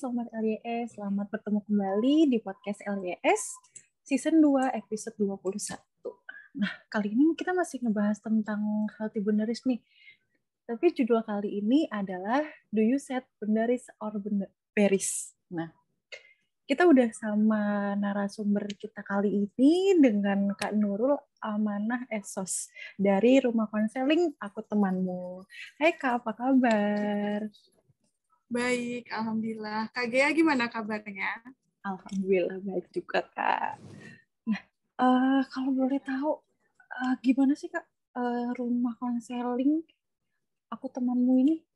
Sobat LYS, selamat bertemu kembali di podcast LYS Season 2 episode 21. Nah, kali ini kita masih ngebahas tentang healthy boundaries nih. Tapi judul kali ini adalah Do You Set Boundaries or Berries? Nah, kita udah sama narasumber kita kali ini dengan Kak Nurul Amanah Esos dari Rumah Konseling Aku Temanmu. Hai Kak, apa kabar? Baik, Alhamdulillah. Kak Gea gimana kabarnya? Alhamdulillah baik juga Kak. Nah, kalau boleh tahu, gimana sih Kak Rumah Konseling Aku Temanmu ini?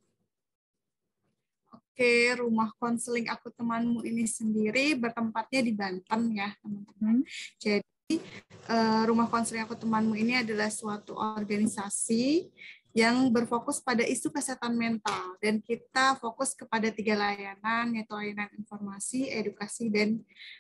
Oke, rumah konseling Aku Temanmu ini sendiri bertempatnya di Banten ya, teman-teman. Jadi, rumah konseling Aku Temanmu ini adalah suatu organisasi yang berfokus pada isu kesehatan mental, dan kita fokus kepada 3 layanan, yaitu layanan informasi, edukasi,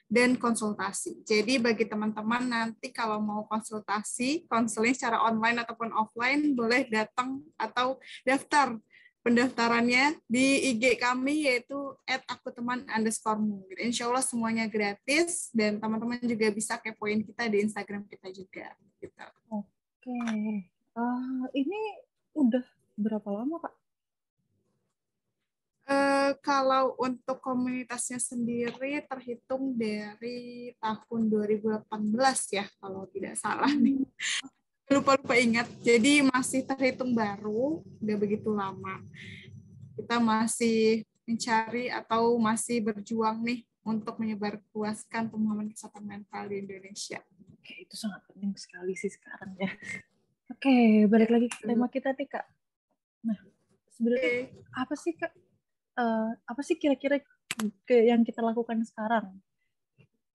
dan konsultasi. Jadi bagi teman-teman nanti kalau mau konsultasi, konseling secara online ataupun offline, boleh datang atau daftar pendaftarannya di IG kami, yaitu @akuteman_mu. Insya Allah semuanya gratis, dan teman-teman juga bisa kepoin kita di Instagram kita juga. Gitu. Oke, ini udah berapa lama Kak? Kalau untuk komunitasnya sendiri terhitung dari tahun 2018 ya, kalau tidak salah nih. Lupa ingat. Jadi masih terhitung baru, udah begitu lama. Kita masih mencari atau masih berjuang nih untuk menyebarluaskan pemahaman kesehatan mental di Indonesia. Oke, itu sangat penting sekali sih sekarang ya. Oke, balik lagi ke tema kita nih Kak. Nah, sebenarnya apa sih Kak? Apa sih kira-kira yang kita lakukan sekarang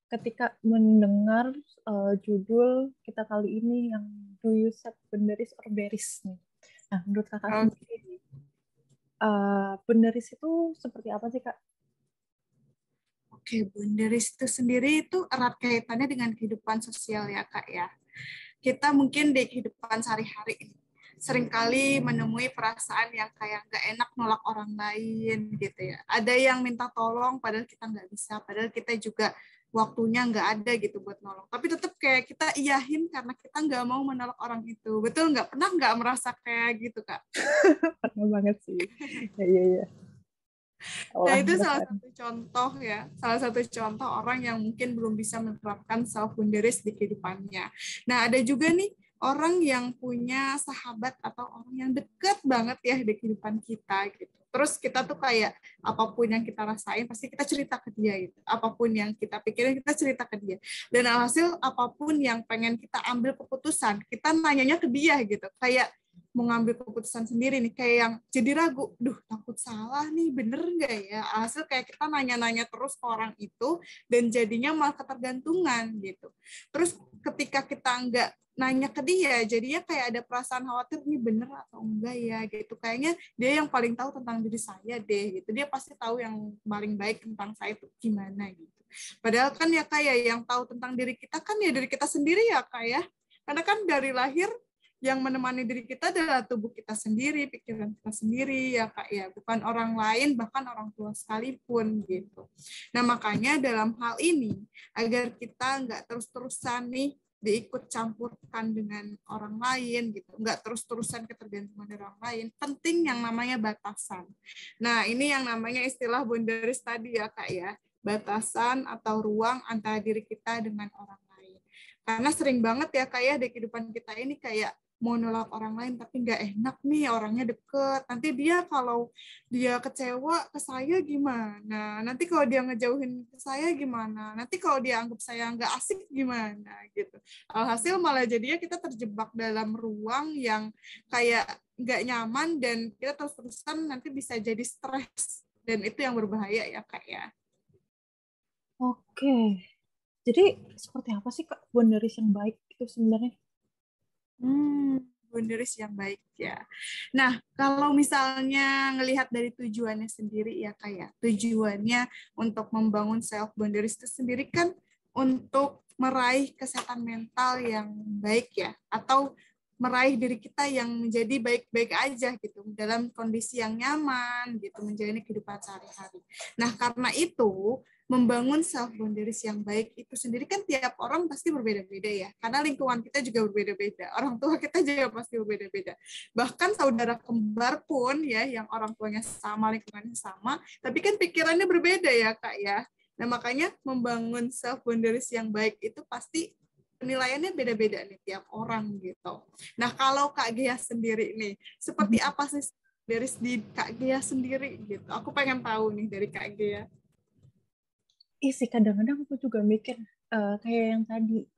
ketika mendengar judul kita kali ini yang Do You Set Boundaries or Berries nih? Nah, menurut Kakak sendiri, boundaries itu seperti apa sih Kak? Oke, boundaries itu sendiri itu erat kaitannya dengan kehidupan sosial ya Kak ya. Kita mungkin di kehidupan sehari-hari seringkali menemui perasaan yang kayak nggak enak nolak orang lain gitu ya. Ada yang minta tolong padahal kita nggak bisa, padahal kita juga waktunya nggak ada gitu buat nolong. Tapi tetap kayak kita iyahin karena kita nggak mau menolak orang itu. Betul nggak? Pernah nggak merasa kayak gitu Kak? Pernah banget sih. Iya. Nah, itu salah satu contoh ya, salah satu contoh orang yang mungkin belum bisa menerapkan self boundaries di kehidupannya. Nah, ada juga nih orang yang punya sahabat atau orang yang dekat banget ya di kehidupan kita gitu. Terus kita tuh kayak apapun yang kita rasain pasti kita cerita ke dia gitu. Apapun yang kita pikirin kita cerita ke dia. Dan alhasil apapun yang pengen kita ambil keputusan, kita nanyanya ke dia gitu. Kayak mau ngambil keputusan sendiri nih, kayak yang jadi ragu, takut salah nih, bener nggak ya? Hasil kayak kita nanya-nanya terus ke orang itu, dan jadinya malah ketergantungan gitu. Terus ketika kita nggak nanya ke dia, jadinya kayak ada perasaan khawatir, nih bener atau enggak ya gitu. Kayaknya dia yang paling tahu tentang diri saya deh gitu. Dia pasti tahu yang paling baik tentang saya itu gimana gitu. Padahal kan ya kayak yang tahu tentang diri kita kan ya diri kita sendiri ya kayak. Karena kan dari lahir yang menemani diri kita adalah tubuh kita sendiri, pikiran kita sendiri, ya Kak ya, bukan orang lain, bahkan orang tua sekalipun gitu. Nah makanya dalam hal ini, agar kita nggak terus-terusan nih diikut campurkan dengan orang lain gitu, nggak terus-terusan ketergantungan dari orang lain, penting yang namanya batasan. Nah ini yang namanya istilah boundaries tadi ya Kak ya, batasan atau ruang antara diri kita dengan orang lain. Karena sering banget ya Kak ya di kehidupan kita ini kayak mau nolak orang lain tapi nggak enak nih, orangnya deket, nanti dia kalau dia kecewa ke saya gimana, nanti kalau dia ngejauhin ke saya gimana, nanti kalau dia anggap saya nggak asik gimana gitu. Alhasil malah jadinya kita terjebak dalam ruang yang kayak nggak nyaman, dan kita terus-terusan nanti bisa jadi stres, dan itu yang berbahaya ya Kak ya. Oke, jadi seperti apa sih Kak boundaries yang baik itu sebenarnya? Boundaries yang baik ya. Nah, kalau misalnya ngelihat dari tujuannya sendiri ya kayak tujuannya untuk membangun self boundaries itu sendiri kan untuk meraih kesehatan mental yang baik ya, atau meraih diri kita yang menjadi baik-baik aja gitu, dalam kondisi yang nyaman gitu, menjalani kehidupan sehari-hari. Nah, karena itu membangun self boundaries yang baik itu sendiri kan tiap orang pasti berbeda-beda ya, karena lingkungan kita juga berbeda-beda, orang tua kita juga pasti berbeda-beda, bahkan saudara kembar pun ya, yang orang tuanya sama, lingkungannya sama, tapi kan pikirannya berbeda ya Kak ya. Nah, makanya membangun self boundaries yang baik itu pasti penilaiannya beda-beda nih tiap orang gitu. Nah, kalau Kak Gia sendiri nih, seperti apa sih dari Kak Gia sendiri gitu? Aku pengen tahu nih dari Kak Gia. Sih kadang-kadang aku juga mikir kayak yang tadi,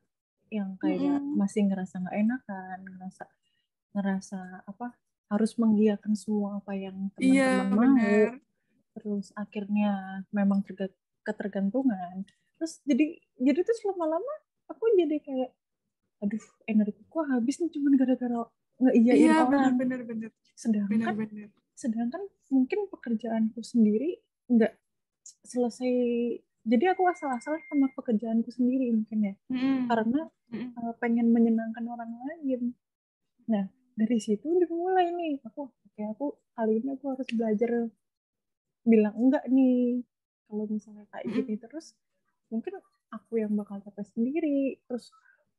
yang kayak masih ngerasa nggak enakan, ngerasa apa, harus mengiyakan semua apa yang teman-teman mau, terus akhirnya memang ketergantungan, terus jadi terus lama-lama aku jadi kayak, aduh, energiku habis nih cuman gara-gara ngeiyain orang. Bener. Sedangkan mungkin pekerjaanku sendiri nggak selesai, jadi aku asal-asalan sama pekerjaanku sendiri mungkin ya, karena pengen menyenangkan orang lain. Nah, dari situ dimulai nih, aku kali ini aku harus belajar bilang enggak nih. Kalau misalnya kayak gini terus, mungkin aku yang bakal capek sendiri, terus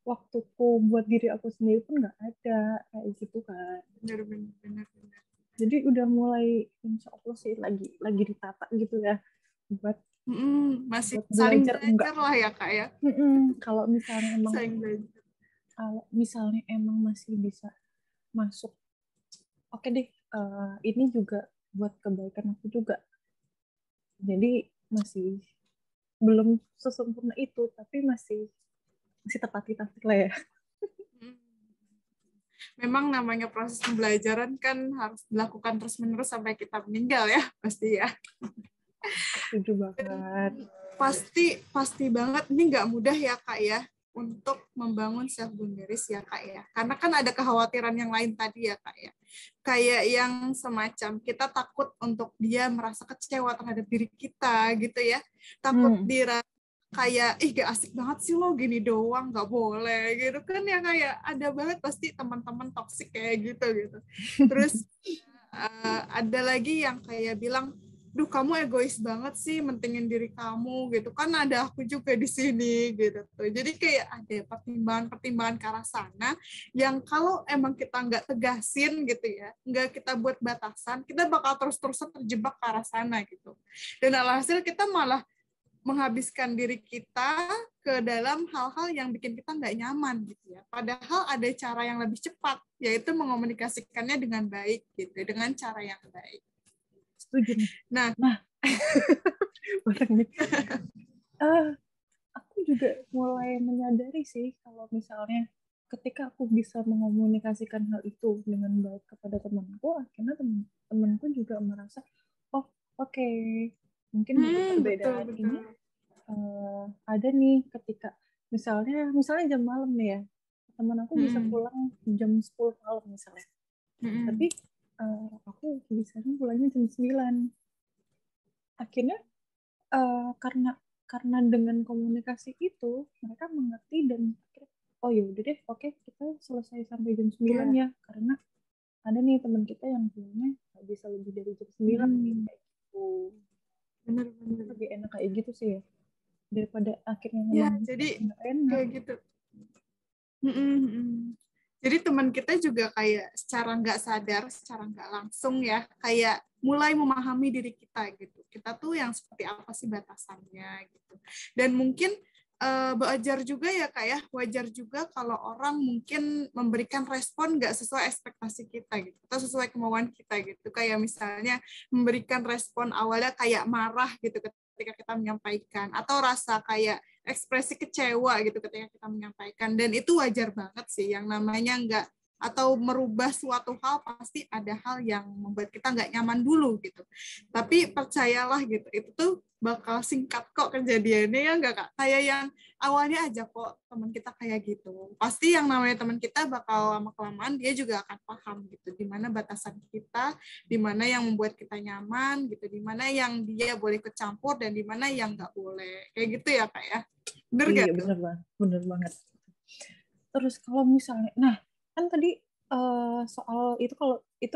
waktuku buat diri aku sendiri pun nggak ada, kayak gitu kan. Benar. Jadi udah mulai, insya Allah sih lagi ditata gitu ya, buat masih buat saling belajar enggak lah ya Kak ya. Kalau misalnya emang masih bisa masuk, oke deh, ini juga buat kebaikan aku juga. Jadi masih belum sesempurna itu, tapi masih tepat lah ya. Memang namanya proses pembelajaran kan harus dilakukan terus-menerus sampai kita meninggal ya, pasti ya. Setuju banget. Pasti banget, ini nggak mudah ya Kak ya, untuk membangun self boundaries ya Kak ya. Karena kan ada kekhawatiran yang lain tadi ya Kak ya. Kayak yang semacam kita takut untuk dia merasa kecewa terhadap diri kita gitu ya. Takut dia kayak, gak asik banget sih lo gini doang, gak boleh gitu kan ya, kayak ada banget pasti teman-teman toksik kayak gitu. Terus ada lagi yang kayak bilang, duh kamu egois banget sih mentingin diri kamu gitu kan, ada aku juga di sini gitu. Jadi kayak ada pertimbangan ke arah sana yang kalau emang kita nggak tegasin gitu ya, nggak kita buat batasan, kita bakal terus-terusan terjebak ke arah sana gitu. Dan alhasil kita malah menghabiskan diri kita ke dalam hal-hal yang bikin kita nggak nyaman gitu ya. Padahal ada cara yang lebih cepat, yaitu mengomunikasikannya dengan baik gitu, dengan cara yang baik. Setuju nih. Nah. Aku juga mulai menyadari sih kalau misalnya ketika aku bisa mengomunikasikan hal itu dengan baik kepada temanku, akhirnya temanku juga merasa, oh oke, mungkin perbedaan ini ada nih ketika misalnya jam malam nih ya, teman aku bisa pulang jam 10 malam misalnya, tapi aku bisanya pulangnya jam 9. Akhirnya karena dengan komunikasi itu mereka mengerti dan oh ya udah deh, oke, kita selesai sampai jam 9 ya, karena ada nih teman kita yang pulangnya nggak bisa lebih dari jam 9 kayak gitu. Benar. Lebih enak kayak gitu sih ya, daripada akhirnya jadi nggak enak kayak gitu. Jadi teman kita juga kayak secara nggak sadar, secara nggak langsung ya, kayak mulai memahami diri kita gitu. Kita tuh yang seperti apa sih batasannya gitu. Dan mungkin wajar juga ya Kak ya, wajar juga kalau orang mungkin memberikan respon nggak sesuai ekspektasi kita gitu, atau sesuai kemauan kita gitu. Kayak misalnya memberikan respon awalnya kayak marah gitu ketika kita menyampaikan, atau rasa kayak ekspresi kecewa gitu ketika kita menyampaikan, dan itu wajar banget sih. Yang namanya nggak atau merubah suatu hal pasti ada hal yang membuat kita nggak nyaman dulu gitu. Tapi percayalah gitu, itu tuh bakal singkat kok kejadiannya ya nggak Kak? Kayak yang awalnya aja kok teman kita kayak gitu. Pasti yang namanya teman kita bakal lama-kelamaan dia juga akan paham gitu, di mana batasan kita, di mana yang membuat kita nyaman gitu, di mana yang dia boleh ikut campur dan di mana yang nggak boleh. Kayak gitu ya Kak ya? Bener iya, bener banget. Terus kalau misalnya, nah kan tadi soal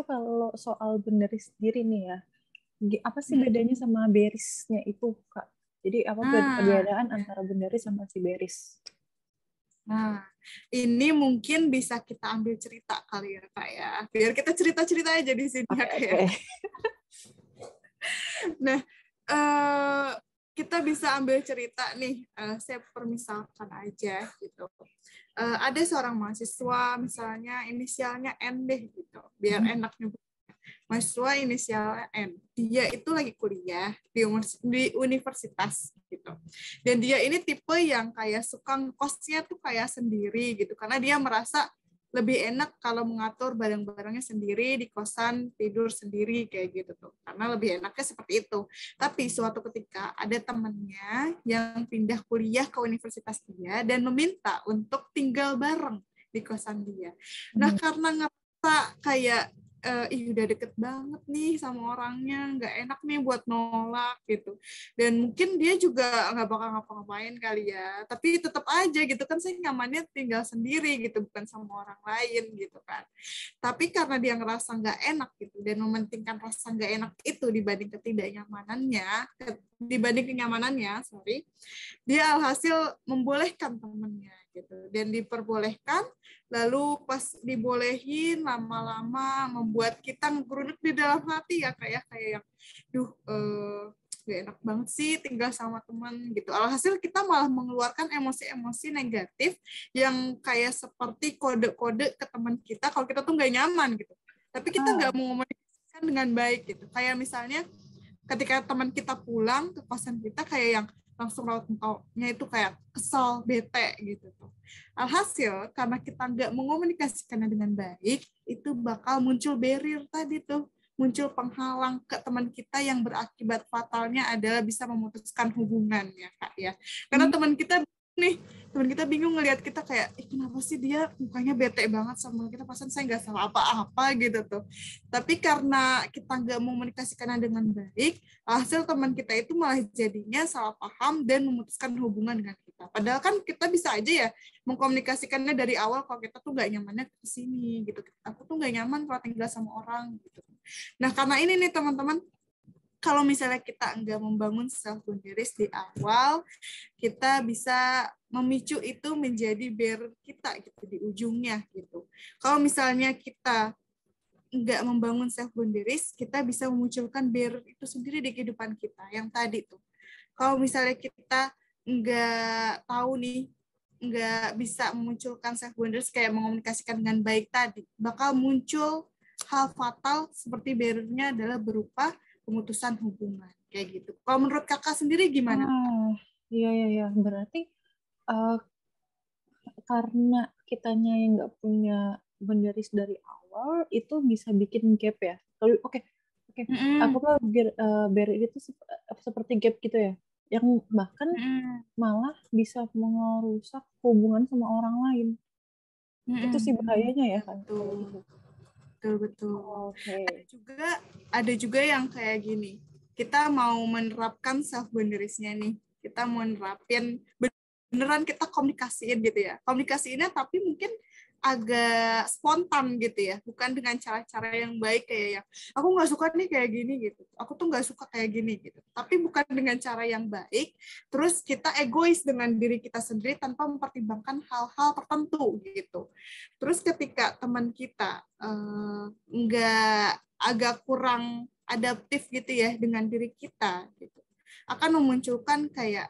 kalau soal beneris sendiri nih ya, apa sih bedanya sama berisnya itu, Kak? Jadi apa Nah, perbedaan ya. antara beneris sama si beris? Nah, ini mungkin bisa kita ambil cerita kali ya, Kak ya. Biar kita cerita-cerita aja di sini ya, Oke, Kak ya. oke. Nah, kita bisa ambil cerita nih, saya permisalkan aja gitu. Ada seorang mahasiswa, misalnya inisialnya N deh gitu, biar enak nyebut. Mahasiswa inisialnya N. Dia itu lagi kuliah di universitas gitu. Dan dia ini tipe yang kayak suka kosnya tuh kayak sendiri gitu, karena dia merasa lebih enak kalau mengatur barang-barangnya sendiri di kosan, tidur sendiri kayak gitu tuh. Karena lebih enaknya seperti itu. Tapi suatu ketika ada temannya yang pindah kuliah ke universitas dia dan meminta untuk tinggal bareng di kosan dia. Nah, karena ngerasa kayak ih udah deket banget nih sama orangnya, nggak enak nih buat nolak gitu. Dan mungkin dia juga nggak bakal ngapa-ngapain kali ya, tapi tetap aja gitu kan, saya nyamannya tinggal sendiri gitu, bukan sama orang lain gitu kan. Tapi karena dia ngerasa nggak enak gitu dan mementingkan rasa nggak enak itu dibanding kenyamanannya, sorry, dia alhasil membolehkan temennya gitu, dan diperbolehkan. Lalu pas dibolehin, lama-lama membuat kita ngeruduk di dalam hati ya, kayak yang gak enak banget sih tinggal sama teman gitu. Alhasil kita malah mengeluarkan emosi-emosi negatif yang kayak seperti kode-kode ke teman kita kalau kita tuh nggak nyaman gitu. Tapi kita nggak mau komunikasikan dengan baik gitu. Kayak misalnya ketika teman kita pulang ke kosan kita, kayak yang langsung raut mukanya itu kayak kesal, bete gitu tuh. Alhasil karena kita nggak mengomunikasikannya dengan baik, itu bakal muncul barrier tadi tuh, muncul penghalang ke teman kita yang berakibat fatalnya adalah bisa memutuskan hubungan ya, Kak ya. Karena teman kita bingung ngelihat kita kayak, kenapa sih dia mukanya bete banget sama kita, pasan saya nggak salah apa-apa gitu tuh. Tapi karena kita nggak mengomunikasikannya dengan baik, hasil teman kita itu malah jadinya salah paham dan memutuskan hubungan dengan kita. Padahal kan kita bisa aja ya mengkomunikasikannya dari awal kalau kita tuh nggak nyamannya ke sini gitu. Aku tuh nggak nyaman kalau tinggal sama orang gitu. Nah, karena ini nih teman-teman, kalau misalnya kita nggak membangun self boundaries di awal, kita bisa memicu itu menjadi barrier kita gitu di ujungnya gitu. Kalau misalnya kita nggak membangun self boundaries, kita bisa memunculkan barrier itu sendiri di kehidupan kita. Yang tadi tuh, kalau misalnya kita nggak tahu nih, nggak bisa memunculkan self boundaries kayak mengomunikasikan dengan baik tadi, bakal muncul hal fatal seperti barrier-nya adalah berupa pemutusan hubungan kayak gitu. Kalau menurut kakak sendiri gimana, Kak? Iya, iya, iya. Berarti uh, karena kitanya yang nggak punya boundaries dari awal, itu bisa bikin gap ya. Lalu, oke, oke. Aku Mm-mm. mah barrier itu seperti gap gitu ya. Yang bahkan Mm-mm. malah bisa merusak hubungan sama orang lain. Itu sih Mm-mm. bahayanya ya Ya kan, kalau betul, gitu. betul, betul. Oke. Ada juga yang kayak gini. Kita mau menerapkan self boundariesnya nih. Kita mau nerapin beneran kita komunikasiin gitu ya. Komunikasiinnya tapi mungkin agak spontan gitu ya, bukan dengan cara-cara yang baik kayak yang aku nggak suka nih kayak gini gitu, aku tuh nggak suka kayak gini gitu, tapi bukan dengan cara yang baik. Terus kita egois dengan diri kita sendiri tanpa mempertimbangkan hal-hal tertentu gitu. Terus ketika teman kita nggak agak kurang adaptif gitu ya dengan diri kita gitu, akan memunculkan kayak,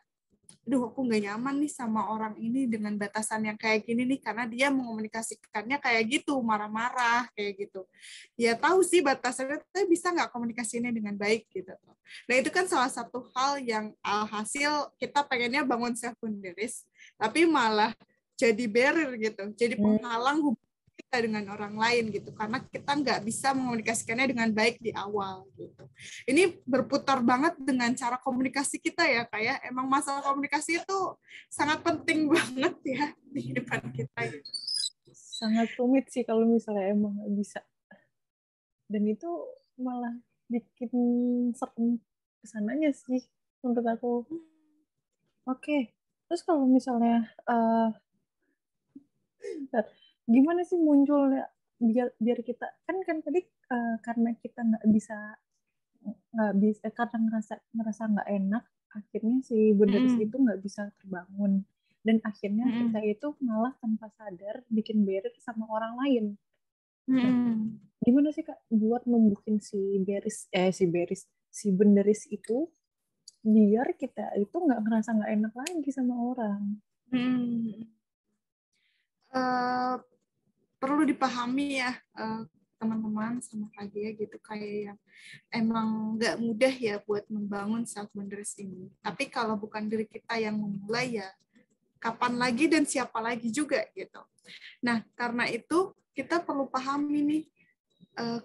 duh aku nggak nyaman nih sama orang ini dengan batasan yang kayak gini nih, karena dia mengomunikasikannya kayak gitu, marah-marah kayak gitu. Ya tahu sih batasannya, tapi bisa nggak komunikasinya dengan baik gitu. Nah itu kan salah satu hal yang alhasil kita pengennya bangun self boundaries, tapi malah jadi barrier gitu, jadi penghalang hubungan kita dengan orang lain gitu, karena kita nggak bisa mengomunikasikannya dengan baik di awal gitu. Ini berputar banget dengan cara komunikasi kita ya, kayak emang masalah komunikasi itu sangat penting banget ya di kehidupan kita gitu. Sangat rumit sih kalau misalnya emang nggak bisa. Dan itu malah bikin serem kesananya sih menurut aku. Oke. Terus kalau misalnya, bentar, gimana sih munculnya biar kita kan tadi karena kita nggak bisa karena ngerasa nggak enak, akhirnya si Bunderis itu nggak bisa terbangun, dan akhirnya kita itu malah tanpa sadar bikin barrier sama orang lain. Nah, gimana sih Kak buat membuat si Bunderis itu biar kita itu nggak ngerasa nggak enak lagi sama orang? Perlu dipahami ya, teman-teman sama Kak Gia gitu, kayak yang emang nggak mudah ya buat membangun self boundaries ini. Tapi kalau bukan diri kita yang memulai, ya kapan lagi dan siapa lagi juga gitu. Nah, karena itu kita perlu pahami nih,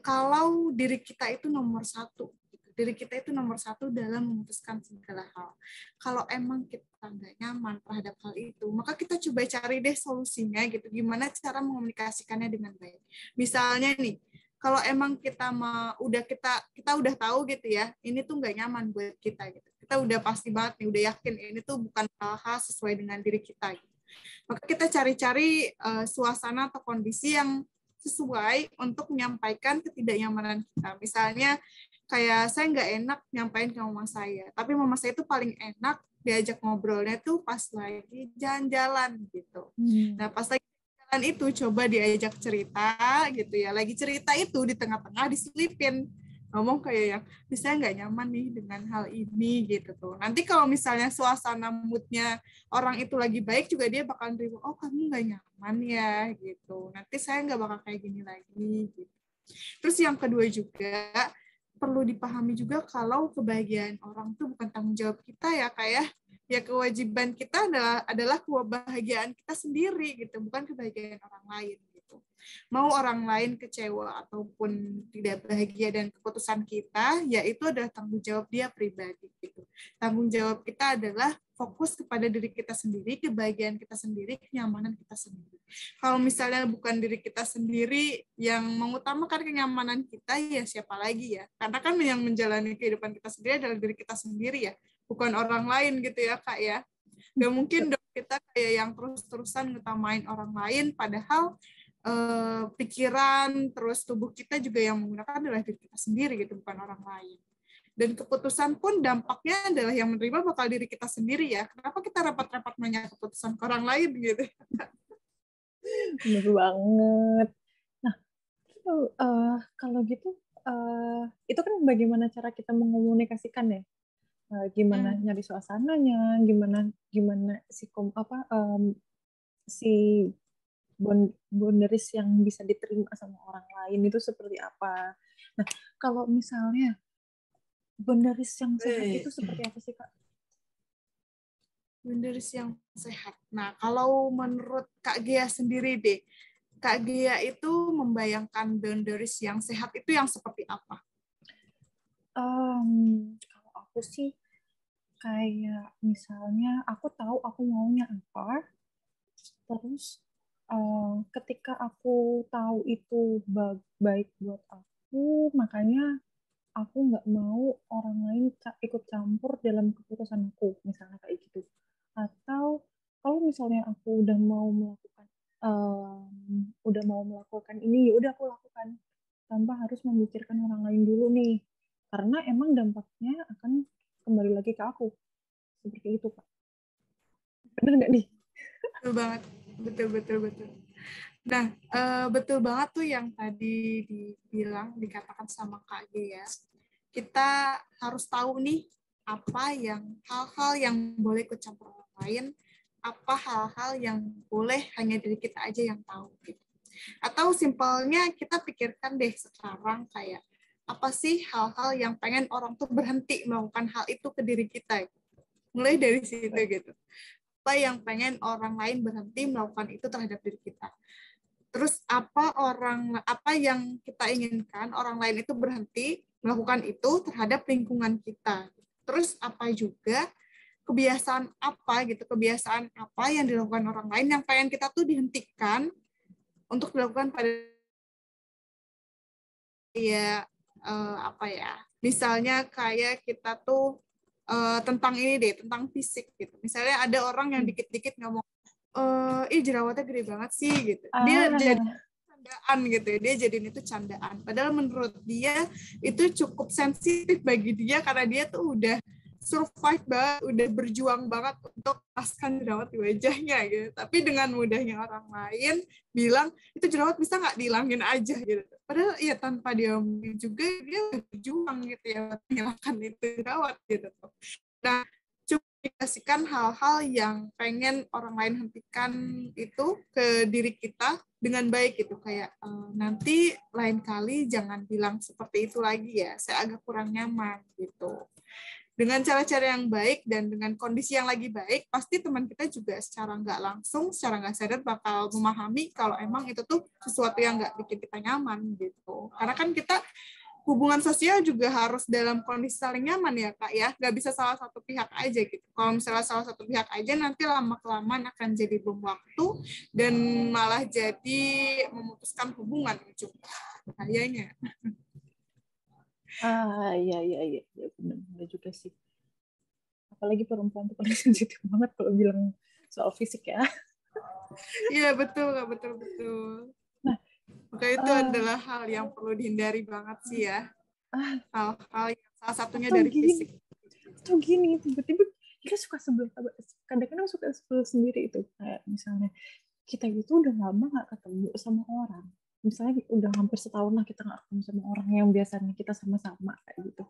kalau diri kita itu nomor satu. Diri kita itu nomor satu dalam memutuskan segala hal. Kalau emang kita nggak nyaman terhadap hal itu, maka kita coba cari deh solusinya gitu. Gimana cara mengomunikasikannya dengan baik. Misalnya nih, kalau emang kita udah tahu gitu ya, ini tuh nggak nyaman buat kita gitu. Kita udah pasti banget nih, udah yakin ini tuh bukan hal-hal sesuai dengan diri kita gitu. Maka kita cari-cari suasana atau kondisi yang sesuai untuk menyampaikan ketidaknyamanan kita. Misalnya kayak saya nggak enak nyampain ke mama saya, tapi mama saya itu paling enak diajak ngobrolnya tuh pas lagi jalan-jalan gitu. Nah, pas lagi jalan itu coba diajak cerita gitu ya. Lagi cerita itu di tengah-tengah diselipin ngomong kayak yang saya nggak nyaman nih dengan hal ini gitu tuh. Nanti kalau misalnya suasana moodnya orang itu lagi baik juga, dia bakal nerima, oh kamu nggak nyaman ya gitu. Nanti saya nggak bakal kayak gini lagi gitu. Terus yang kedua juga perlu dipahami juga kalau kebahagiaan orang itu bukan tanggung jawab kita ya kayak ya kewajiban kita adalah kebahagiaan kita sendiri gitu, bukan kebahagiaan orang lain gitu. Mau orang lain kecewa ataupun tidak bahagia dan keputusan kita, ya itu adalah tanggung jawab dia pribadi gitu. Tanggung jawab kita adalah fokus kepada diri kita sendiri, kebahagiaan kita sendiri, kenyamanan kita sendiri. Kalau misalnya bukan diri kita sendiri yang mengutamakan kenyamanan kita, ya siapa lagi ya? Karena kan yang menjalani kehidupan kita sendiri adalah diri kita sendiri ya, bukan orang lain gitu ya Kak ya. Gak mungkin dong kita kayak yang terus-terusan ngutamain orang lain, padahal pikiran, terus tubuh kita juga yang menggunakan adalah diri kita sendiri gitu, bukan orang lain. Dan keputusan pun dampaknya adalah yang menerima bakal diri kita sendiri ya. Kenapa kita rapat-rapat nanya keputusan ke orang lain gitu? Bener banget. Nah, kalau gitu, itu kan bagaimana cara kita mengomunikasikan ya? Gimana nyari suasananya, gimana si boundaries yang bisa diterima sama orang lain itu seperti apa? Nah, kalau misalnya boundaries yang sehat itu seperti apa sih Kak? Boundaries yang sehat. Nah, kalau menurut Kak Gia sendiri deh, Kak Gia itu membayangkan boundaries yang sehat itu yang seperti apa? Kalau aku sih kayak misalnya aku tahu aku maunya apa, terus ketika aku tahu itu baik buat aku, makanya aku nggak mau orang lain ikut campur dalam keputusan aku, misalnya kayak gitu. Atau kalau misalnya aku udah mau melakukan ini, ya udah aku lakukan tanpa harus memikirkan orang lain dulu nih, karena emang dampaknya akan kembali lagi ke aku, seperti itu Kak. Bener nggak nih? Betul banget, betul. Nah, betul banget tuh yang tadi dikatakan sama Kak G ya. Kita harus tahu nih apa yang hal-hal yang boleh ikut campur orang lain, apa hal-hal yang boleh hanya diri kita aja yang tahu gitu. Atau simpelnya kita pikirkan deh sekarang kayak apa sih hal-hal yang pengen orang tuh berhenti melakukan hal itu ke diri kita gitu. Mulai dari situ gitu. Apa yang pengen orang lain berhenti melakukan itu terhadap diri kita. Terus apa yang kita inginkan orang lain itu berhenti melakukan itu terhadap lingkungan kita. Terus apa juga kebiasaan apa yang dilakukan orang lain yang pengen kita tuh dihentikan untuk dilakukan pada misalnya kayak kita tuh tentang ini deh, tentang fisik gitu. Misalnya ada orang yang dikit-dikit ngomong, jerawatnya gede banget sih gitu. Dia jadi candaan gitu ya, dia jadiin itu candaan. Padahal menurut dia itu cukup sensitif bagi dia karena dia tuh udah survive banget, udah berjuang banget untuk lepaskan jerawat di wajahnya gitu. Tapi dengan mudahnya orang lain bilang itu jerawat bisa nggak dihilangin aja gitu. Padahal ya tanpa dia juga dia berjuang gitu ya menghilangkan itu jerawat gitu. Nah, coba dikasihkan hal-hal yang pengen orang lain hentikan itu ke diri kita dengan baik gitu, kayak nanti lain kali jangan bilang seperti itu lagi ya, saya agak kurang nyaman gitu. Dengan cara-cara yang baik dan dengan kondisi yang lagi baik, pasti teman kita juga secara nggak langsung, secara nggak sadar bakal memahami kalau emang itu tuh sesuatu yang nggak bikin kita nyaman gitu. Karena kan kita hubungan sosial juga harus dalam kondisi saling nyaman ya Kak ya, nggak bisa salah satu pihak aja gitu. Kalau misalnya salah satu pihak aja nanti lama-kelamaan akan jadi bom waktu dan malah jadi memutuskan hubungan juga kayaknya. Iya, benar juga sih. Apalagi perempuan tuh paling sensitif banget kalau bilang soal fisik ya. Iya betul. Nah, maka itu adalah hal yang perlu dihindari banget sih ya. Hal-hal yang salah satunya dari fisik. Tuh gini, tiba-tiba kita suka sebel, kadang-kadang suka sebel sendiri itu. Kayak misalnya kita gitu udah lama nggak ketemu sama orang. Misalnya udah hampir setahun lah kita nggak ketemu sama orang yang biasanya kita sama-sama kayak gitu.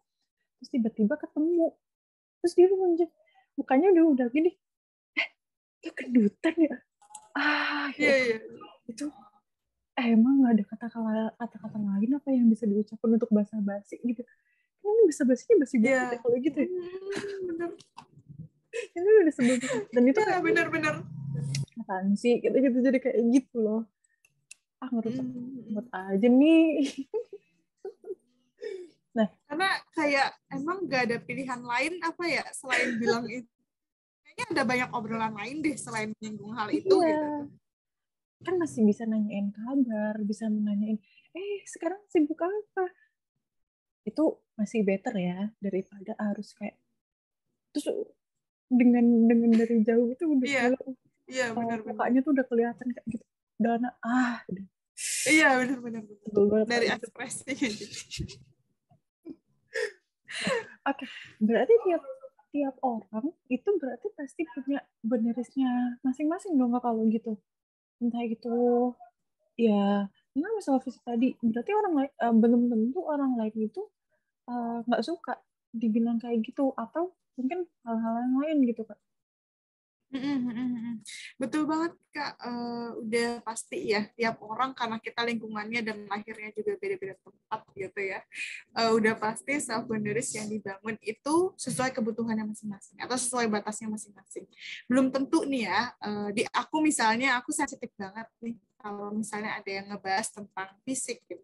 Terus tiba-tiba ketemu. Terus dia mukanya udah gini. Dia kedutan ya. Iya. Itu emang nggak ada kata-kata lain apa yang bisa diucapkan untuk basa-basi gitu. Ini basa-basinya basi banget ya kalau gitu ya. Bener. Ini udah sebel dan itu ya, bener. apaan sih gitu jadi kayak gitu loh. Ngerut aja nih. Nah, karena kayak emang gak ada pilihan lain apa ya selain bilang itu. Kayaknya ada banyak obrolan lain deh selain menyinggung hal itu gitu. Kan masih bisa nanyain kabar, bisa menanyain, sekarang sibuk apa? Itu masih better ya daripada harus kayak terus dengan dari jauh itu udah benar. Mukanya tuh udah kelihatan kayak gitu. Udah Iya benar. Dari ekspresi gitu. Oke, berarti tiap orang itu berarti pasti punya benerisnya masing-masing dong kalau gitu. Entah itu ya, masalah fisik tadi berarti orang lain belum tentu orang lain itu nggak suka dibilang kayak gitu atau mungkin hal-hal yang lain gitu Kak. Betul banget Kak, udah pasti ya tiap orang karena kita lingkungannya dan lahirnya juga beda-beda tempat gitu ya, udah pasti self boundaries yang dibangun itu sesuai kebutuhannya masing-masing atau sesuai batasnya masing-masing. Belum tentu nih ya, di aku misalnya aku sensitif banget nih kalau misalnya ada yang ngebahas tentang fisik gitu.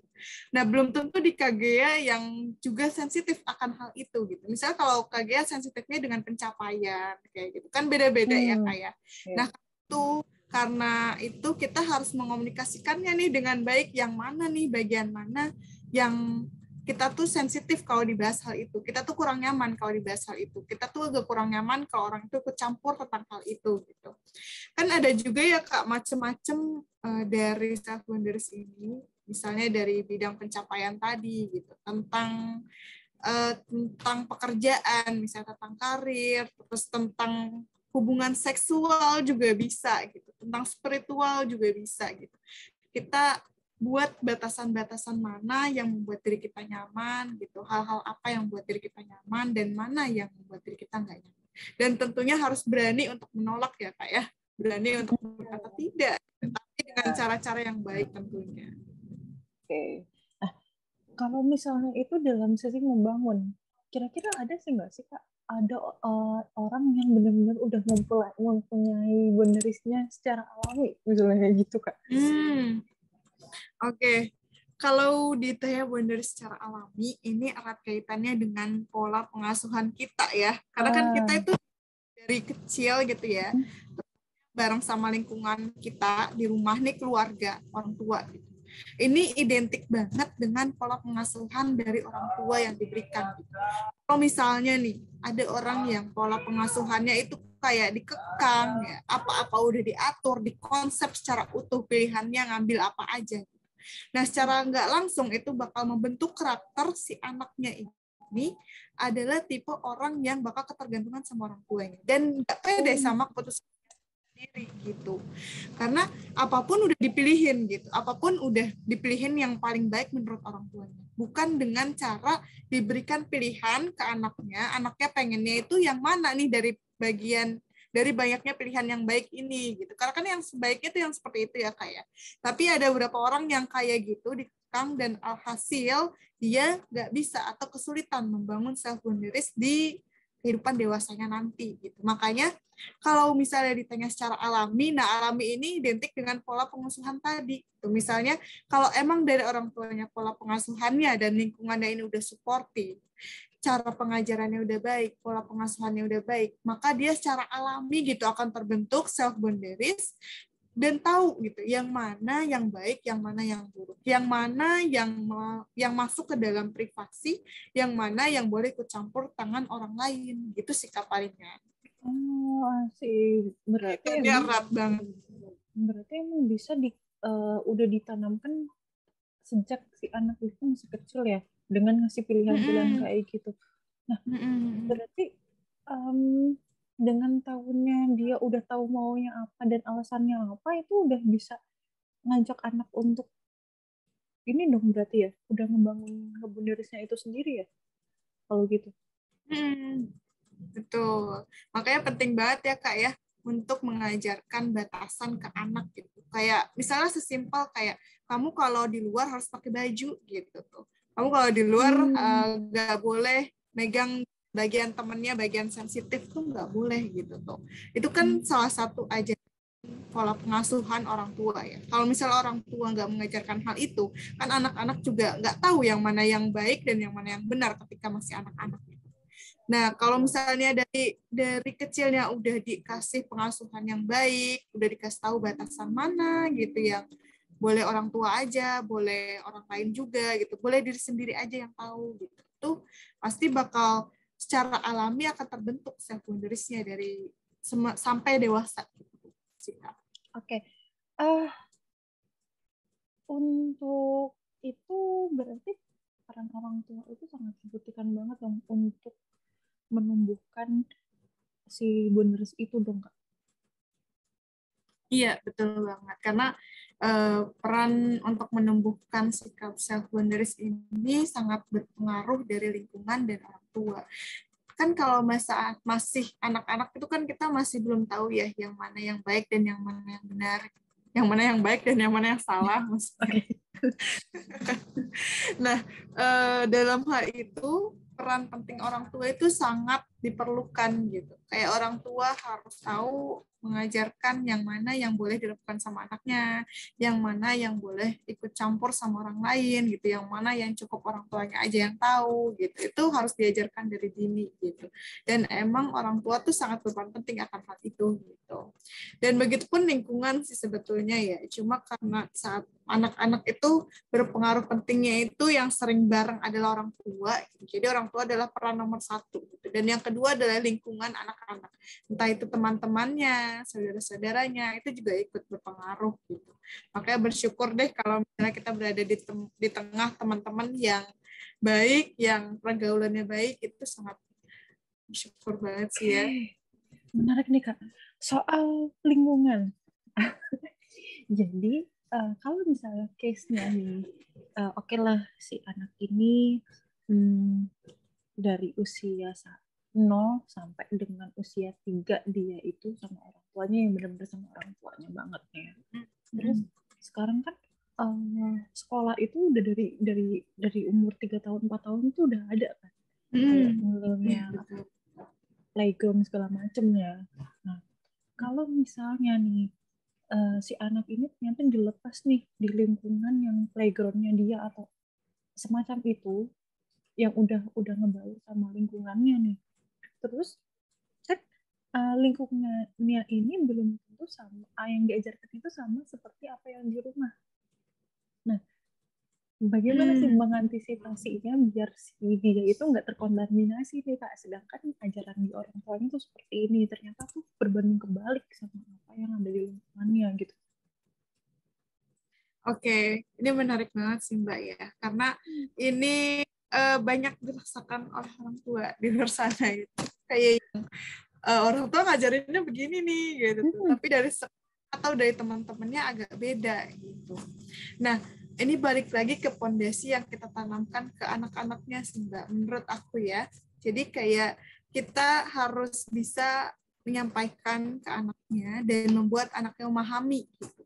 Nah, belum tentu di KGA yang juga sensitif akan hal itu gitu. Misalnya kalau KGA sensitifnya dengan pencapaian kayak gitu kan beda-beda ya kayak. Nah, karena itu kita harus mengomunikasikannya nih dengan baik yang mana nih bagian mana yang kita tuh sensitif kalau dibahas hal itu. Kita tuh kurang nyaman kalau dibahas hal itu. Kita tuh agak kurang nyaman kalau orang itu ikut campur tentang hal itu gitu. Kan ada juga ya Kak macam-macam dari self boundaries ini. Misalnya dari bidang pencapaian tadi gitu. Tentang pekerjaan, misalnya tentang karir, terus tentang hubungan seksual juga bisa gitu. Tentang spiritual juga bisa gitu. Kita buat batasan-batasan mana yang membuat diri kita nyaman gitu, hal-hal apa yang membuat diri kita nyaman dan mana yang membuat diri kita nggak nyaman. Dan tentunya harus berani untuk menolak ya Kak ya, berani untuk berkata tidak, tapi dengan cara-cara yang baik tentunya. Oke. Nah, kalau misalnya itu dalam sisi membangun, kira-kira ada sih nggak sih Kak, ada orang yang benar-benar udah mempunyai boundariesnya secara alami, misalnya kayak gitu Kak? Oke. Kalau ditanya boundary secara alami, ini erat kaitannya dengan pola pengasuhan kita ya. Karena kan kita itu dari kecil gitu ya, bareng sama lingkungan kita di rumah nih, keluarga, orang tua gitu. Ini identik banget dengan pola pengasuhan dari orang tua yang diberikan. Kalau misalnya nih, ada orang yang pola pengasuhannya itu kayak dikekang, ya, apa-apa udah diatur, dikonsep secara utuh, pilihannya ngambil apa aja. Nah, secara nggak langsung itu bakal membentuk karakter si anaknya ini adalah tipe orang yang bakal ketergantungan sama orang tuanya dan nggak pede sama keputusan sendiri gitu. Karena apapun udah dipilihin gitu, apapun udah dipilihin yang paling baik menurut orang tuanya. Bukan dengan cara diberikan pilihan ke anaknya pengennya itu yang mana nih dari banyaknya pilihan yang baik ini gitu. Karena kan yang sebaiknya itu yang seperti itu ya kayak. Tapi ada beberapa orang yang kayak gitu dikekang dan alhasil dia nggak bisa atau kesulitan membangun self boundaries di kehidupan dewasanya nanti gitu. Makanya kalau misalnya ditanya secara alami, nah alami ini identik dengan pola pengasuhan tadi. Tuh, misalnya kalau emang dari orang tuanya pola pengasuhannya dan lingkungannya ini udah suportif, cara pengajarannya udah baik, pola pengasuhannya udah baik, maka dia secara alami gitu akan terbentuk self boundaries dan tahu gitu yang mana yang baik, yang mana yang buruk, yang mana yang masuk ke dalam privasi, yang mana yang boleh ikut campur tangan orang lain gitu sikap palinnya. Oh, sih berarti Dia emang erat banget. bisa udah ditanamkan sejak si anak itu masih kecil ya, dengan ngasih pilihan-pilihan kayak gitu. Nah, berarti dengan tahunnya dia udah tahu maunya apa dan alasannya apa, itu udah bisa ngajak anak untuk ini dong, berarti ya udah ngebangun boundariesnya itu sendiri ya kalau gitu. Betul. Makanya penting banget ya Kak ya untuk mengajarkan batasan ke anak gitu. Kayak misalnya sesimpel kayak kamu kalau di luar harus pakai baju gitu tuh. Kamu kalau di luar nggak boleh megang bagian temennya, bagian sensitif tuh nggak boleh gitu tuh. Itu kan salah satu aja pola pengasuhan orang tua ya. Kalau misalnya orang tua nggak mengajarkan hal itu, kan anak-anak juga nggak tahu yang mana yang baik dan yang mana yang benar ketika masih anak-anak. Nah, kalau misalnya dari kecilnya udah dikasih pengasuhan yang baik, udah dikasih tahu batasan mana gitu yang boleh orang tua aja, boleh orang lain juga gitu, boleh diri sendiri aja yang tahu gitu. Itu pasti bakal secara alami akan terbentuk self boundaries-nya dari sampai dewasa gitu sih, Kak. Oke. Untuk itu berarti peran orang tua itu sangat signifikan banget dong untuk menumbuhkan si boundaries itu dong, Kak. Iya, betul banget. Karena peran untuk menumbuhkan sikap self boundaries ini sangat berpengaruh dari lingkungan dan orang tua. Kan kalau masih anak-anak itu kan kita masih belum tahu ya yang mana yang baik dan yang mana yang benar, yang mana yang baik dan yang mana yang salah maksudnya. Okay. Nah, dalam hal itu peran penting orang tua itu sangat diperlukan gitu. Kayak orang tua harus tahu mengajarkan yang mana yang boleh dilakukan sama anaknya, yang mana yang boleh ikut campur sama orang lain gitu, yang mana yang cukup orang tuanya aja yang tahu gitu. Itu harus diajarkan dari dini gitu. Dan emang orang tua tuh sangat berperan penting akan hal itu gitu. Dan begitupun lingkungan sih sebetulnya ya. Cuma karena saat anak-anak itu berpengaruh pentingnya itu yang sering bareng adalah orang tua. Jadi orang tua adalah peran nomor satu. Gitu. Dan yang kedua adalah lingkungan anak-anak. Entah itu teman-temannya, saudara-saudaranya, itu juga ikut berpengaruh. Gitu. Makanya bersyukur deh kalau misalnya kita berada di tengah teman-teman yang baik, yang pergaulannya baik, itu sangat bersyukur banget sih ya. Menarik nih, Kak. Soal lingkungan. Jadi, kalau misalnya case-nya nih, oke lah si anak ini dari usia 0 sampai dengan usia 3 dia itu sama orang tuanya yang benar-benar sama orang tuanya banget ya. Terus sekarang kan sekolah itu udah dari umur 3 tahun 4 tahun itu udah ada kan. Kayak milenial playground segala macem ya. Nah, kalau misalnya nih si anak ini ternyata dilepas nih di lingkungan yang playgroundnya dia atau semacam itu, yang udah ngebaur sama lingkungannya nih. Terus kan lingkungannya ini belum tentu sama yang diajarkan itu sama seperti apa yang di rumah. Nah, bagaimana sih mengantisipasinya biar si dia itu nggak terkontaminasi nih, Kak? Sedangkan ajaran di orang tuanya tuh seperti ini, ternyata tuh berbanding kebalik sama apa yang ada di lingkungannya gitu. Oke, ini menarik banget sih Mbak ya, karena ini banyak dirasakan oleh orang tua di luar sana itu. Kayak orang tua ngajarinnya begini nih gitu tuh, tapi dari atau dari teman-temannya agak beda gitu. Nah, ini balik lagi ke pondasi yang kita tanamkan ke anak-anaknya sih Mbak, menurut aku ya. Jadi kayak kita harus bisa menyampaikan ke anaknya dan membuat anaknya memahami gitu,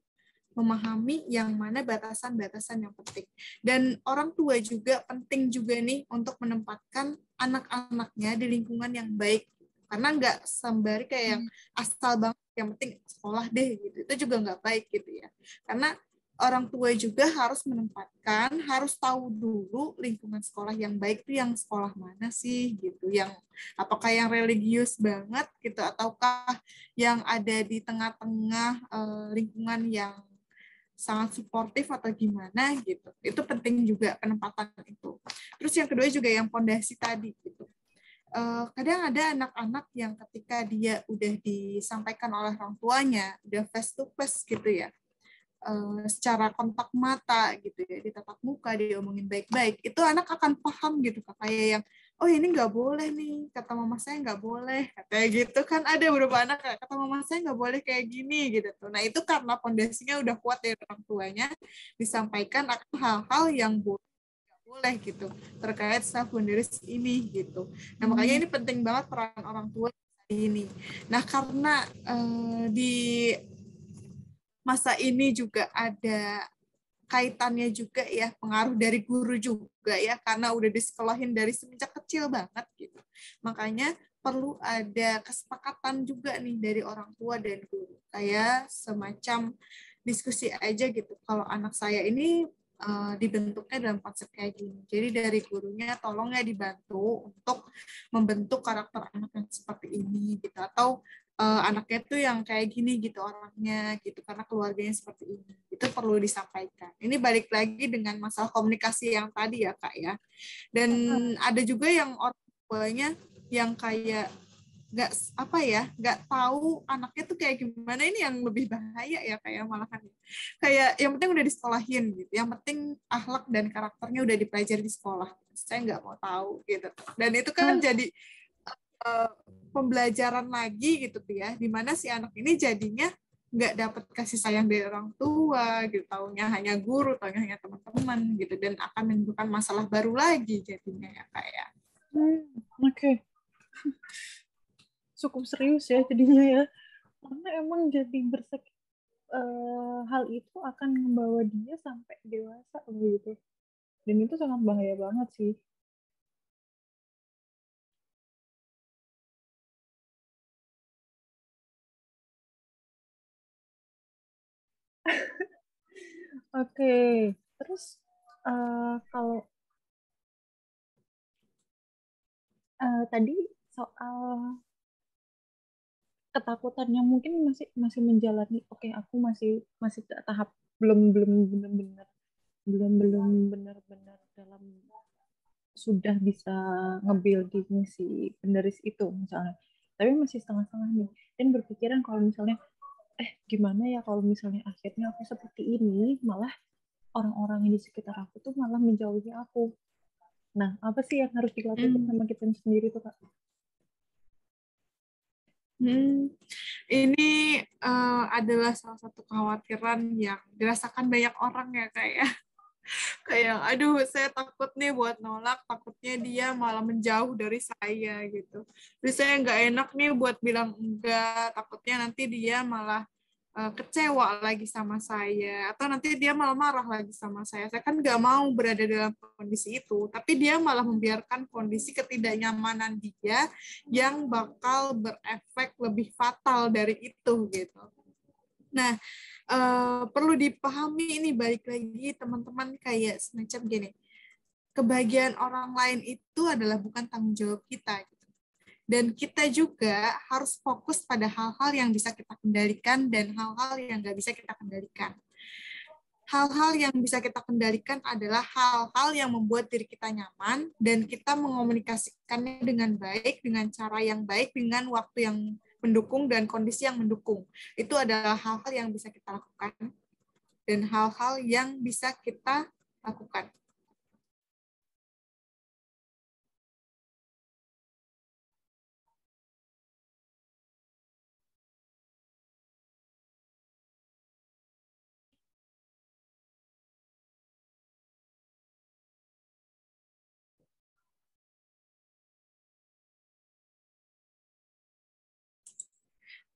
memahami yang mana batasan-batasan yang penting. Dan orang tua juga penting juga nih untuk menempatkan anak-anaknya di lingkungan yang baik. Karena nggak sembari kayak yang asal banget, yang penting sekolah deh gitu. Itu juga nggak baik gitu ya. Karena orang tua juga harus menempatkan, harus tahu dulu lingkungan sekolah yang baik itu yang sekolah mana sih gitu. Yang apakah yang religius banget gitu, ataukah yang ada di tengah-tengah lingkungan yang sangat suportif atau gimana gitu. Itu penting juga penempatan itu. Terus yang kedua juga yang pondasi tadi gitu. Kadang ada anak-anak yang ketika dia udah disampaikan oleh orang tuanya, udah face to face gitu ya, secara kontak mata gitu ya, ditatap muka, diomongin baik-baik, itu anak akan paham gitu Kak. Kayak yang, oh ini nggak boleh nih, kata mama saya nggak boleh, kayak gitu kan. Ada beberapa anak kayak, kata mama saya nggak boleh kayak gini gitu tuh. Nah itu karena pondasinya udah kuat dari orang tuanya, disampaikan akan hal-hal yang boleh gitu terkait self boundaries ini gitu. Nah makanya ini penting banget peran orang tua ini. Nah karena di masa ini juga ada kaitannya juga ya, pengaruh dari guru juga ya, karena udah disekolahin dari semenjak kecil banget gitu. Makanya perlu ada kesepakatan juga nih dari orang tua dan guru, kayak semacam diskusi aja gitu. Kalau anak saya ini dibentuknya dalam konsep kayak gini, jadi dari gurunya tolong ya dibantu untuk membentuk karakter anak yang seperti ini gitu, atau anaknya tuh yang kayak gini gitu orangnya gitu, karena keluarganya seperti ini, itu perlu disampaikan. Ini balik lagi dengan masalah komunikasi yang tadi ya Kak ya. Dan ada juga yang orang tuanya yang kayak nggak tahu anaknya tuh kayak gimana. Ini yang lebih bahaya ya, kayak malahan kayak yang penting udah disekolahin gitu, yang penting akhlak dan karakternya udah dipelajari di sekolah, saya nggak mau tahu gitu. Dan itu kan jadi pembelajaran lagi gitu ya, dimana si anak ini jadinya nggak dapat kasih sayang dari orang tua gitu, taunya hanya guru, taunya hanya teman-teman gitu, dan akan menimbulkan masalah baru lagi jadinya ya kayak. Oke. Cukup serius ya jadinya ya, karena emang jadi hal itu akan membawa dia sampai dewasa gitu, dan itu sangat bahaya banget sih. Oke, terus kalau tadi soal ketakutan yang mungkin masih masih menjalani, oke aku masih masih tahap belum belum benar-benar belum benar-benar dalam sudah bisa nge-building si penulis itu misalnya, tapi masih setengah-setengah nih, dan berpikiran kalau misalnya gimana ya kalau misalnya akhirnya aku seperti ini, malah orang-orang yang di sekitar aku tuh malah menjauhi aku. Nah, apa sih yang harus dilakukan sama kita sendiri tuh Kak? Ini adalah salah satu kekhawatiran yang dirasakan banyak orang ya kayak kayak aduh saya takut nih buat nolak, takutnya dia malah menjauh dari saya gitu. Terus saya nggak enak nih buat bilang enggak, takutnya nanti dia malah kecewa lagi sama saya, atau nanti dia malah marah lagi sama saya. Saya kan nggak mau berada dalam kondisi itu, tapi dia malah membiarkan kondisi ketidaknyamanan dia yang bakal berefek lebih fatal dari itu gitu. Nah, perlu dipahami ini, balik lagi teman-teman, kayak semacam gini, kebahagiaan orang lain itu adalah bukan tanggung jawab kita gitu. Dan kita juga harus fokus pada hal-hal yang bisa kita kendalikan dan hal-hal yang nggak bisa kita kendalikan. Hal-hal yang bisa kita kendalikan adalah hal-hal yang membuat diri kita nyaman dan kita mengomunikasikannya dengan baik, dengan cara yang baik, dengan waktu yang mendukung dan kondisi yang mendukung. Itu adalah hal-hal yang bisa kita lakukan. dan hal-hal yang bisa kita lakukan.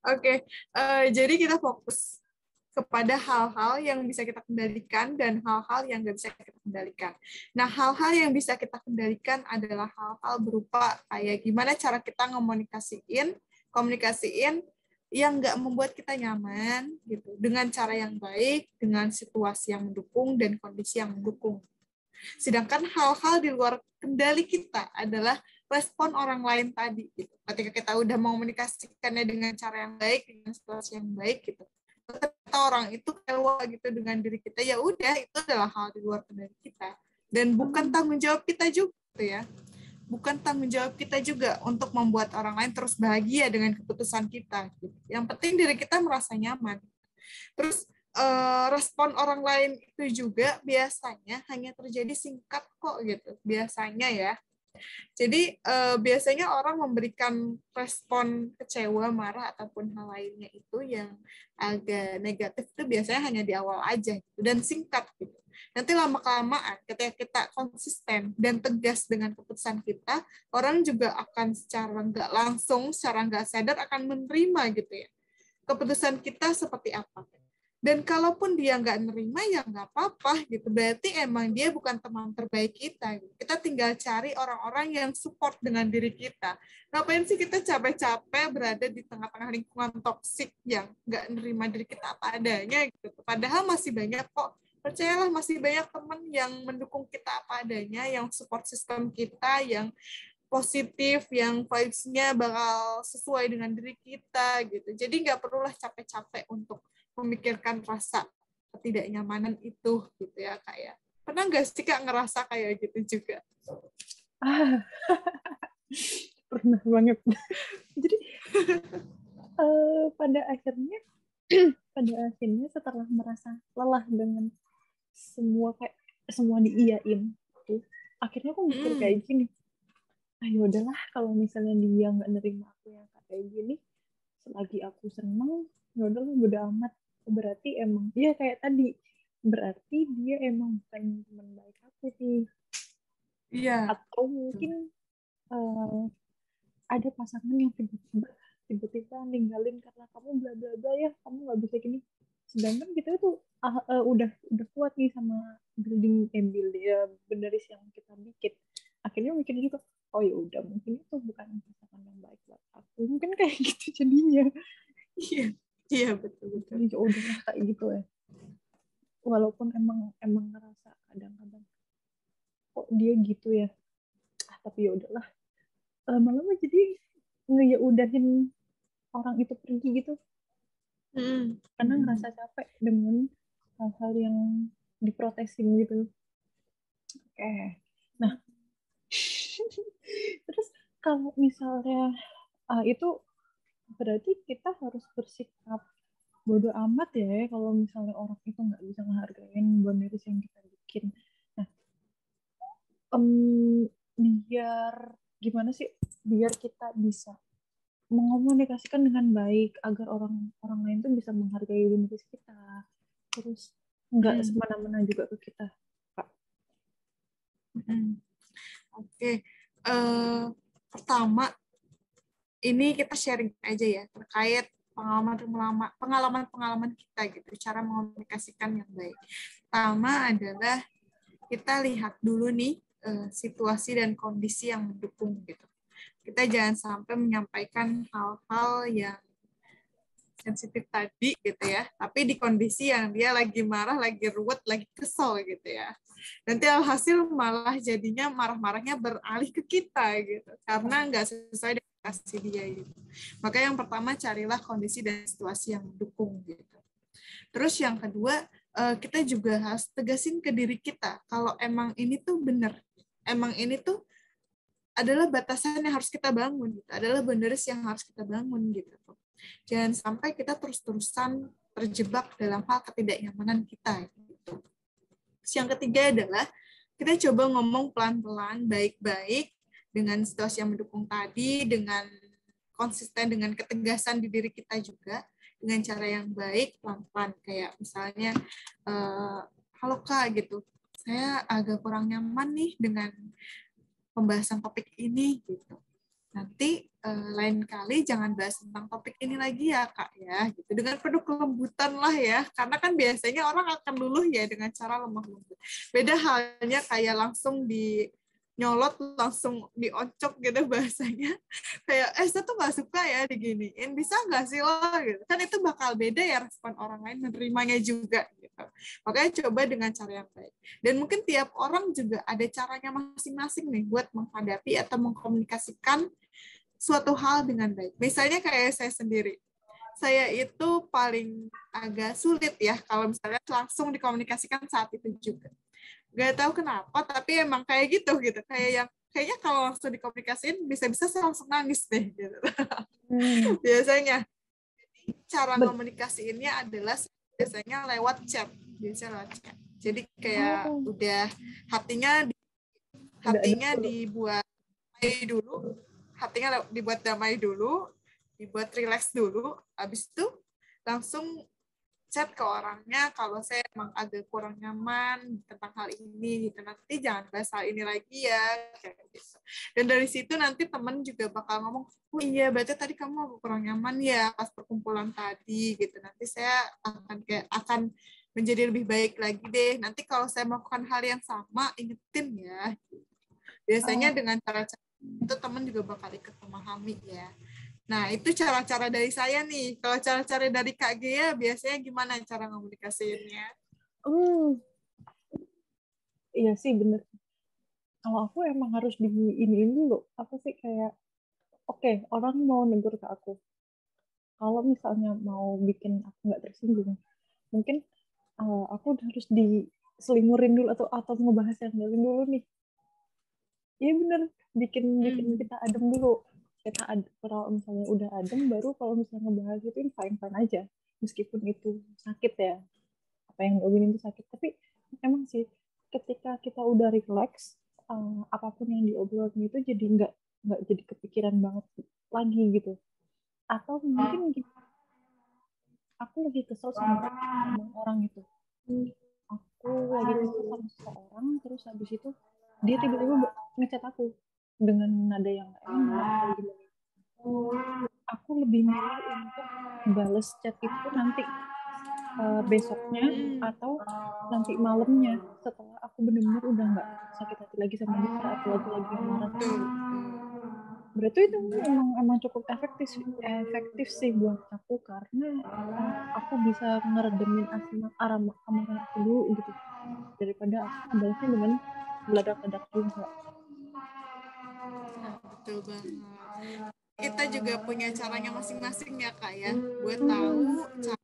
Oke, jadi kita fokus kepada hal-hal yang bisa kita kendalikan dan hal-hal yang nggak bisa kita kendalikan. Nah, hal-hal yang bisa kita kendalikan adalah hal-hal berupa kayak gimana cara kita komunikasiin yang nggak membuat kita nyaman, gitu, dengan cara yang baik, dengan situasi yang mendukung dan kondisi yang mendukung. Sedangkan hal-hal di luar kendali kita adalah respon orang lain tadi. Gitu. Ketika kita udah mau komunikasikannya dengan cara yang baik, dengan situasi yang baik, gitu. Ternyata orang itu keluar gitu dengan diri kita, ya udah itu adalah hal di luar kendali kita. Dan bukan tanggung jawab kita juga, gitu ya. Bukan tanggung jawab kita juga untuk membuat orang lain terus bahagia dengan keputusan kita. Gitu. Yang penting diri kita merasa nyaman. Terus respon orang lain itu juga biasanya hanya terjadi singkat kok gitu biasanya ya. Jadi biasanya orang memberikan respon kecewa, marah ataupun hal lainnya itu yang agak negatif itu biasanya hanya di awal aja gitu, dan singkat gitu. Nanti lama-kelamaan ketika kita konsisten dan tegas dengan keputusan kita, orang juga akan secara nggak langsung, secara nggak sadar akan menerima gitu ya keputusan kita seperti apa. Dan kalaupun dia nggak nerima, ya nggak apa-apa gitu. Berarti emang dia bukan teman terbaik kita. Gitu. Kita tinggal cari orang-orang yang support dengan diri kita. Ngapain sih kita capek-capek berada di tengah-tengah lingkungan toksik yang nggak nerima diri kita apa adanya gitu. Padahal masih banyak kok. Percayalah masih banyak teman yang mendukung kita apa adanya, yang support sistem kita, yang positif, yang vibes-nya bakal sesuai dengan diri kita gitu. Jadi nggak perlulah capek-capek untuk memikirkan rasa ketidaknyamanan itu gitu ya Kak ya. Pernah nggak sih Kak ngerasa kayak gitu juga? Pernah banget. Jadi pada akhirnya setelah merasa lelah dengan semua diiyain, akhirnya aku mikir kayak gini, ayo udahlah kalau misalnya dia nggak nerima aku yang kayak gini, selagi aku seneng, ya udahlah bodo amat. Berarti emang dia kayak tadi, berarti dia emang bukan teman baik aku sih. Iya. Atau mungkin ada pasangan yang tiba-tiba ninggalin karena kamu bla bla bla ya, kamu nggak bisa gini. Sedangkan kita tuh udah kuat nih sama building ya beneris yang kita bikin. Akhirnya mikir juga, oh ya udah mungkin itu bukan pasangan yang baik buat aku. Mungkin kayak gitu jadinya. Iya betul. Jadi ya udahlah kayak gitu ya. Walaupun emang ngerasa kadang-kadang kok dia gitu ya. Tapi ya udahlah. Lama-lama jadi ngeyaudahin orang itu pergi gitu. Karena ngerasa capek dengan hal-hal yang diprotesin gitu. Oke. Nah, terus kalau misalnya itu berarti kita harus bersikap bodo amat ya kalau misalnya orang itu nggak bisa menghargain boundaries yang kita bikin. Nah, biar gimana sih biar kita bisa mengomunikasikan dengan baik agar orang lain tuh bisa menghargai boundaries kita, terus nggak semena-mena juga ke kita, Kak. Oke. Pertama, ini kita sharing aja ya terkait pengalaman kita gitu, cara mengomunikasikan yang baik. Pertama adalah kita lihat dulu nih situasi dan kondisi yang mendukung gitu. Kita jangan sampai menyampaikan hal-hal yang sensitif tadi gitu ya, tapi di kondisi yang dia lagi marah, lagi ruwet, lagi kesel gitu ya. Nanti alhasil malah jadinya marah-marahnya beralih ke kita gitu, karena nggak sesuai dengan kasih dia gitu. Maka yang pertama carilah kondisi dan situasi yang mendukung gitu. Terus yang kedua, kita juga harus tegasin ke diri kita kalau emang ini tuh benar, emang ini tuh adalah batasan yang harus kita bangun gitu, adalah boundaries yang harus kita bangun gitu. Jangan sampai kita terus-terusan terjebak dalam hal ketidaknyamanan kita. Gitu. Terus yang ketiga adalah kita coba ngomong pelan-pelan, baik-baik, dengan situasi yang mendukung tadi, dengan konsisten, dengan ketegasan di diri kita juga, dengan cara yang baik, pelan-pelan. Kayak misalnya, halo Kak, gitu. Saya agak kurang nyaman nih dengan pembahasan topik ini, gitu. Nanti lain kali jangan bahas tentang topik ini lagi ya Kak ya, gitu. Dengan penuh kelembutan lah ya, karena kan biasanya orang akan luluh ya dengan cara lemah lembut. Beda halnya kayak langsung nyolot, langsung dioncok gitu bahasanya. Kayak, saya tuh gak suka ya diginiin, bisa gak sih lo? Gitu. Kan itu bakal beda ya respon orang lain menerimanya juga. Gitu. Makanya coba dengan cara yang baik. Dan mungkin tiap orang juga ada caranya masing-masing nih buat menghadapi atau mengkomunikasikan suatu hal dengan baik. Misalnya kayak saya sendiri. Saya itu paling agak sulit ya kalau misalnya langsung dikomunikasikan saat itu juga. Gak tahu kenapa, tapi emang kayak gitu. Kayaknya kalau langsung dikomunikasiin, bisa-bisa saya langsung nangis deh. Gitu. Biasanya. Cara komunikasiinnya adalah biasanya lewat chat. Jadi kayak udah hatinya dibuat damai dulu. Hatinya dibuat damai dulu, dibuat relax dulu. Habis itu langsung chat ke orangnya kalau saya emang agak kurang nyaman tentang hal ini gitu, nanti jangan bahas hal ini lagi ya kayak gitu. Dan dari situ nanti teman juga bakal ngomong, oh iya berarti tadi kamu agak kurang nyaman ya pas perkumpulan tadi gitu, nanti saya akan menjadi lebih baik lagi deh, nanti kalau saya melakukan hal yang sama ingetin ya. Biasanya dengan cara-cara itu teman juga bakal ikut memahami ya. Nah, itu cara-cara dari saya nih. Kalau cara-cara dari Kak Gea, biasanya gimana cara komunikasinya? Iya sih, bener. Kalau aku emang harus diiniin dulu. Apa sih kayak, oke, orang mau negur ke aku. Kalau misalnya mau bikin aku nggak tersinggung, mungkin aku harus diselimurin dulu atau ngebahas yang dari dulu nih. Iya bener, bikin kita adem dulu. Kalau misalnya udah adem, baru kalau misalnya ngebahas itu fine aja, meskipun itu sakit ya, apa yang diomongin itu sakit, tapi emang sih ketika kita udah relax, apapun yang diobrolin itu jadi nggak jadi kepikiran banget lagi gitu. Atau mungkin aku lagi kesel sama orang itu, aku lagi kesel sama seseorang, terus habis itu dia tiba-tiba ngechat aku dengan nada yang enak atau gimana. Aku lebih milih untuk bales chat itu nanti besoknya atau nanti malamnya setelah aku benar-benar udah nggak sakit hati lagi sama dia atau lagi marah. Berarti itu emang cukup efektif sih buat aku, karena aku bisa ngeredemin amarah aku dulu gitu, daripada aku balasnya dengan meledak-ledak juga. Betul banget. Kita juga punya caranya masing-masing ya Kak ya, buat tahu cara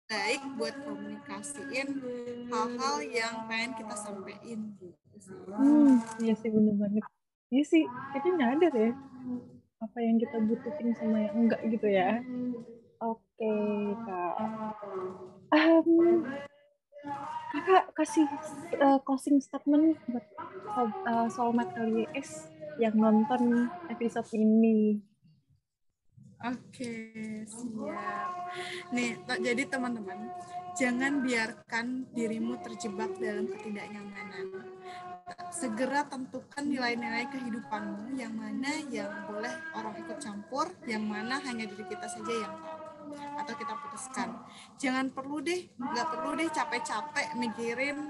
baik buat komunikasiin hal-hal yang pengen kita sampaikan gitu. Iya sih, bener banget. Iya sih, kita nyadar ya apa yang kita butuhin sama yang enggak gitu ya. Oke, Kak. Kakak kasih closing statement buat soulmate LYS yang nonton episode ini. Oke, siap. Nih, jadi teman-teman, jangan biarkan dirimu terjebak dalam ketidaknyamanan. Segera tentukan nilai-nilai kehidupanmu, yang mana yang boleh orang ikut campur, yang mana hanya diri kita saja yang tahu atau kita putuskan. Nggak perlu deh capek-capek mikirin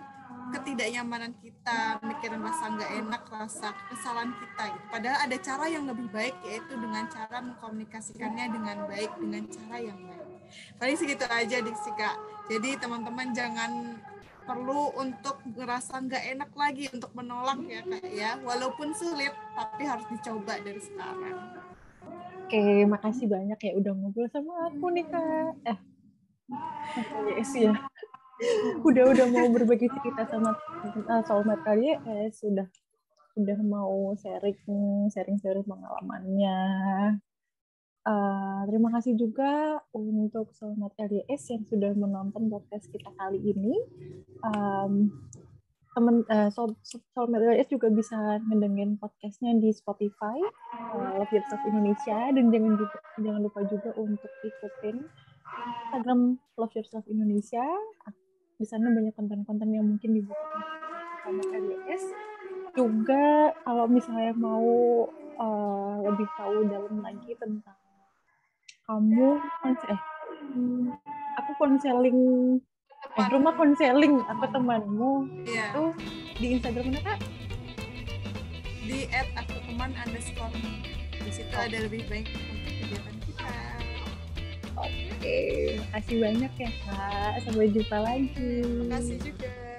ketidaknyamanan kita, mikirin rasa nggak enak, rasa kesalahan kita gitu. Padahal ada cara yang lebih baik, yaitu dengan cara mengkomunikasikannya dengan baik, dengan cara yang baik. Paling segitu aja sih Kak. Jadi teman-teman jangan perlu untuk ngerasa nggak enak lagi untuk menolak ya Kak ya. Walaupun sulit, tapi harus dicoba dari sekarang. Oke, makasih banyak ya udah ngobrol sama aku nih Kak. Yes ya. Udah mau berbagi cerita sama soulmate kali ya, sudah mau sharing pengalamannya. Terima kasih juga untuk Soulmate LYS yang sudah menonton podcast kita kali ini. Soulmate LYS juga bisa ngedengerin podcastnya di Spotify, Love Yourself Indonesia, dan jangan lupa juga untuk ikutin Instagram Love Yourself Indonesia. Di sana banyak konten-konten yang mungkin dibuat Soulmate LYS. Juga kalau misalnya mau lebih tahu dalam lagi tentang kamu aku konseling rumah konseling aku temanmu itu di Instagram mana Kak? Di @akuteman_. Di situ ada lebih banyak kegiatan kita. Oke, makasih banyak ya Kak. Sampai jumpa lagi. Makasih juga.